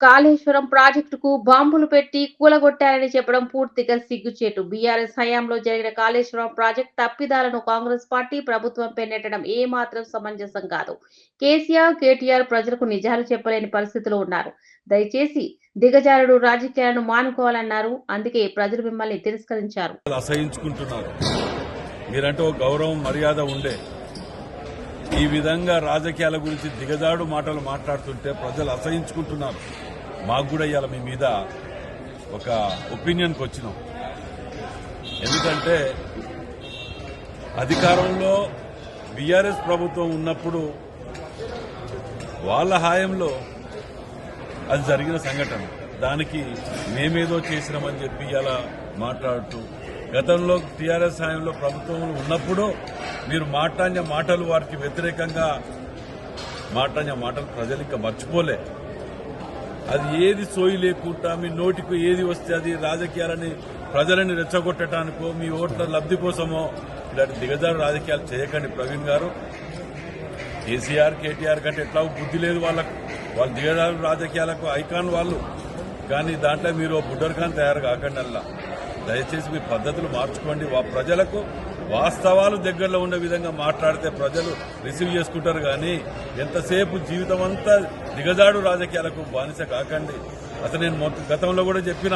కాళేశ్వరం ప్రాజెక్టుకు బాంబులు పెట్టి కూలగొట్టారని చెప్పడం పూర్తిగా సిగ్గుచేటు. బీఆర్ఎస్ హయాంలో జరిగిన కాళేశ్వరం ప్రాజెక్టు తప్పిదాలను కాంగ్రెస్ పార్టీ ప్రభుత్వంపై నెట్టడం ఏమాత్రం సమంజసం కాదు. కేసీఆర్, కేటీఆర్ ప్రజలకు నిజాలు చెప్పలేని పరిస్థితిలో ఉన్నారు. దయచేసి దిగజారుడు రాజకీయాలను మానుకోవాలన్నారు. అందుకే ప్రజలు మిమ్మల్ని తిరస్కరించారు. అసహించుకుంటున్నారు. మీరంటే ఒక గౌరవం, మర్యాద ఉండే ఈ విధంగా రాజకీయాల గురించి దిగజాడు మాటలు మాట్లాడుతుంటే ప్రజలు అసహించుకుంటున్నారు. మాకు కూడా ఇవాళ మీ మీద ఒక ఒపీనియన్కి వచ్చినాం. ఎందుకంటే అధికారంలో బీఆర్ఎస్ ప్రభుత్వం ఉన్నప్పుడు వాళ్ళ హాయంలో అది జరిగిన సంఘటన, దానికి మేమేదో చేసినామని చెప్పి ఇలా మాట్లాడుతూ, గతంలో టీఆర్ఎస్ హాయంలో ప్రభుత్వం ఉన్నప్పుడు మీరు మాట్లాడిన మాటలు, వారికి వ్యతిరేకంగా మాట్లాడిన మాటలు ప్రజలు ఇంకా మర్చిపోలే. అది ఏది సోయి లేకుండా మీ నోటికి ఏది వస్తే అది రాజకీయాలని, ప్రజలని రెచ్చగొట్టడానికో, మీ ఓట్ల లబ్ధి కోసమో ఇలాంటి దిగజారు రాజకీయాలు చేయకండి ప్రవీణ్ గారు. కేసీఆర్, కేటీఆర్ కంటే ఎట్లా బుద్ధి లేదు వాళ్ళకు. వాళ్ళు దిగజారు రాజకీయాలకు ఐకాన్ వాళ్ళు. కానీ దాంట్లో మీరు బుడ్డర్ఖాన్ తయారు కాకండి. అలా దయచేసి మీ పద్ధతులు మార్చుకోండి. ప్రజలకు వాస్తవాలు దగ్గరలో ఉండే విధంగా మాట్లాడితే ప్రజలు రిసీవ్ చేసుకుంటారు. కానీ ఎంతసేపు జీవితం అంతా దిగజాడు రాజకీయాలకు బానిస కాకండి. అసలు నేను గతంలో కూడా చెప్పిన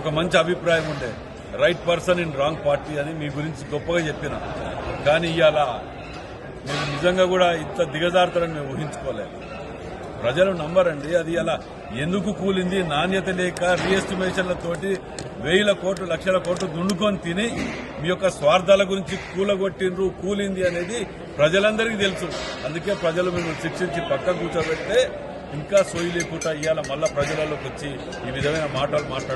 ఒక మంచి అభిప్రాయం ఉండే, right person in wrong party అని మీ గురించి గొప్పగా చెప్పిన. కానీ ఇవాళ మీరు నిజంగా కూడా ఇంత దిగజారుతారని మేము ఊహించుకోలేదు. ప్రజలు నమ్మరండి. అది అలా ఎందుకు కూలింది? నాణ్యత లేక రీఎస్టిమేషన్లతోటి 1000 కోట్లు, లక్షల కోట్లు దుండుకొని తిని మీ యొక్క స్వార్థాల గురించి కూలగొట్టిండ్రు, కూలింది అనేది ప్రజలందరికీ తెలుసు. అందుకే ప్రజలు మిమ్మల్ని శిక్షించి పక్క కూర్చోబెడితే ఇంకా సోయి లేకుండా ఇవాళ మళ్ళా ప్రజలలోకి వచ్చి ఈ విధమైన మాటలు